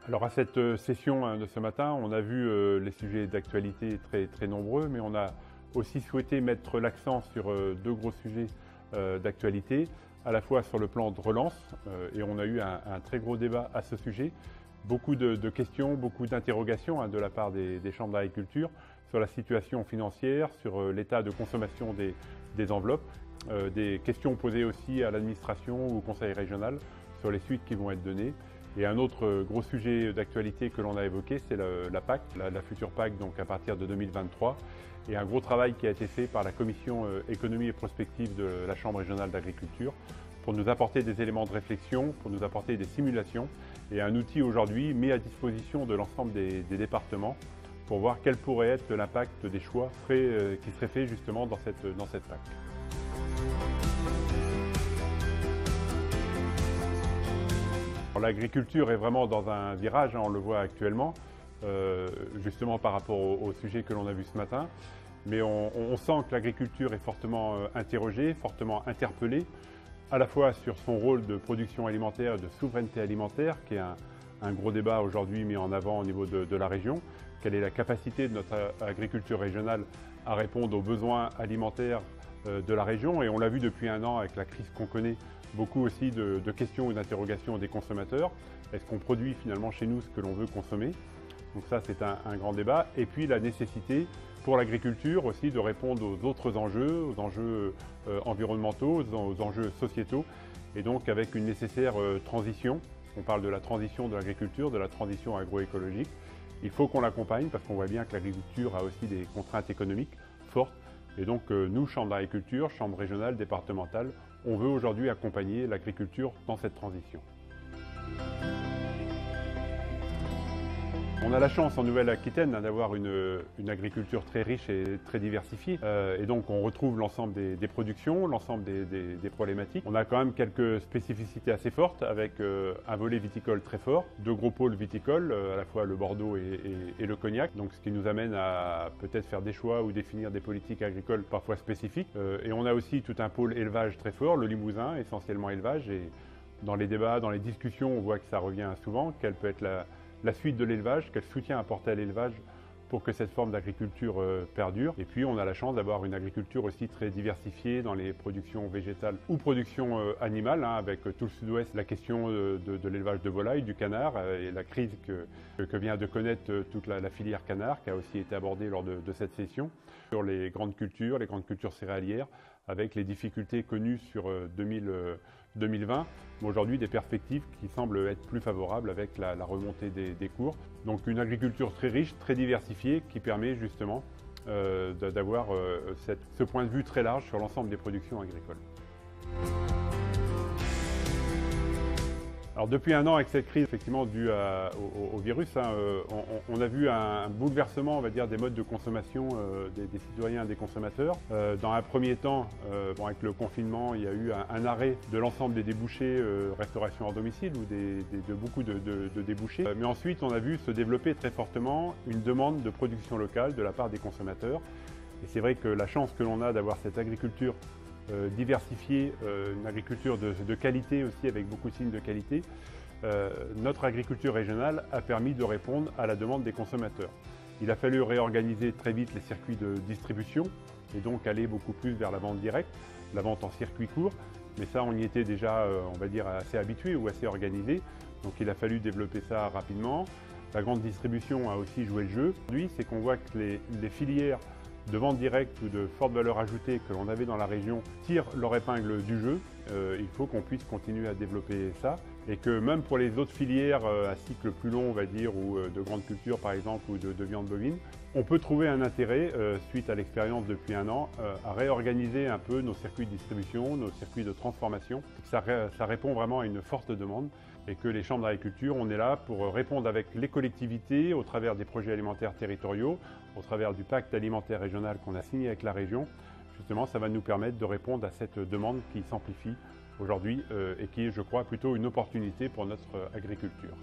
Alors à cette session de ce matin, on a vu les sujets d'actualité très nombreux, mais on a aussi souhaité mettre l'accent sur deux gros sujets d'actualité, à la fois sur le plan de relance, et on a eu un très gros débat à ce sujet. Beaucoup de questions, beaucoup d'interrogations de la part des chambres d'agriculture sur la situation financière, sur l'état de consommation des enveloppes, des questions posées aussi à l'administration ou au conseil régional sur les suites qui vont être données. Et un autre gros sujet d'actualité que l'on a évoqué, c'est la PAC, la future PAC donc à partir de 2023, et un gros travail qui a été fait par la commission économie et prospective de la Chambre régionale d'agriculture pour nous apporter des éléments de réflexion, pour nous apporter des simulations et un outil aujourd'hui mis à disposition de l'ensemble des départements pour voir quel pourrait être l'impact des choix qui seraient faits justement dans cette PAC. L'agriculture est vraiment dans un virage, on le voit actuellement, justement par rapport au sujet que l'on a vu ce matin. Mais on sent que l'agriculture est fortement interrogée, fortement interpellée, à la fois sur son rôle de production alimentaire et de souveraineté alimentaire, qui est un gros débat aujourd'hui mis en avant au niveau de la région. Quelle est la capacité de notre agriculture régionale à répondre aux besoins alimentaires de la région? Et on l'a vu depuis un an avec la crise qu'on connaît, beaucoup aussi de questions ou d'interrogations des consommateurs. Est-ce qu'on produit finalement chez nous ce que l'on veut consommer? Donc ça, c'est un grand débat. Et puis la nécessité pour l'agriculture aussi de répondre aux autres enjeux, aux enjeux environnementaux, aux enjeux sociétaux, et donc avec une nécessaire transition. On parle de la transition de l'agriculture, de la transition agroécologique. Il faut qu'on l'accompagne parce qu'on voit bien que l'agriculture a aussi des contraintes économiques fortes. Et donc nous, Chambre d'agriculture, Chambre régionale, départementale, on veut aujourd'hui accompagner l'agriculture dans cette transition. On a la chance en Nouvelle-Aquitaine d'avoir une agriculture très riche et très diversifiée. Et donc on retrouve l'ensemble des productions, l'ensemble des problématiques. On a quand même quelques spécificités assez fortes avec un volet viticole très fort, deux gros pôles viticoles, à la fois le Bordeaux et le Cognac. Donc ce qui nous amène à peut-être faire des choix ou définir des politiques agricoles parfois spécifiques. Et on a aussi tout un pôle élevage très fort, le Limousin, essentiellement élevage. Et dans les débats, dans les discussions, on voit que ça revient souvent, quelle peut être la suite de l'élevage, quel soutien apporter à l'élevage pour que cette forme d'agriculture perdure. Et puis on a la chance d'avoir une agriculture aussi très diversifiée dans les productions végétales ou productions animales, avec tout le sud-ouest, la question de l'élevage de volailles, du canard et la crise que vient de connaître toute la filière canard qui a aussi été abordée lors de cette session. Sur les grandes cultures céréalières, avec les difficultés connues sur 2020, mais aujourd'hui des perspectives qui semblent être plus favorables avec la remontée des cours. Donc une agriculture très riche, très diversifiée, qui permet justement d'avoir ce point de vue très large sur l'ensemble des productions agricoles. Alors depuis un an, avec cette crise effectivement due au virus, on a vu un bouleversement, on va dire, des modes de consommation des citoyens et des consommateurs. Dans un premier temps, avec le confinement, il y a eu un arrêt de l'ensemble des débouchés restauration hors domicile ou de beaucoup de débouchés. Mais ensuite, on a vu se développer très fortement une demande de production locale de la part des consommateurs. Et c'est vrai que la chance que l'on a d'avoir cette agriculture diversifiée, une agriculture de qualité aussi, avec beaucoup de signes de qualité, notre agriculture régionale a permis de répondre à la demande des consommateurs. Il a fallu réorganiser très vite les circuits de distribution et donc aller beaucoup plus vers la vente directe, la vente en circuit court, mais ça on y était déjà, on va dire, assez habitué ou assez organisé, donc il a fallu développer ça rapidement. La grande distribution a aussi joué le jeu. Aujourd'hui, c'est qu'on voit que les filières de vente directe ou de forte valeur ajoutée que l'on avait dans la région tirent leur épingle du jeu. Il faut qu'on puisse continuer à développer ça et que même pour les autres filières à cycle plus long, on va dire, ou de grandes cultures par exemple, ou de viande bovine, on peut trouver un intérêt, suite à l'expérience depuis un an, à réorganiser un peu nos circuits de distribution, nos circuits de transformation. Ça répond vraiment à une forte demande et que les chambres d'agriculture, on est là pour répondre avec les collectivités au travers des projets alimentaires territoriaux, au travers du pacte alimentaire régional qu'on a signé avec la région. Justement, ça va nous permettre de répondre à cette demande qui s'amplifie aujourd'hui et qui est, je crois, plutôt une opportunité pour notre agriculture.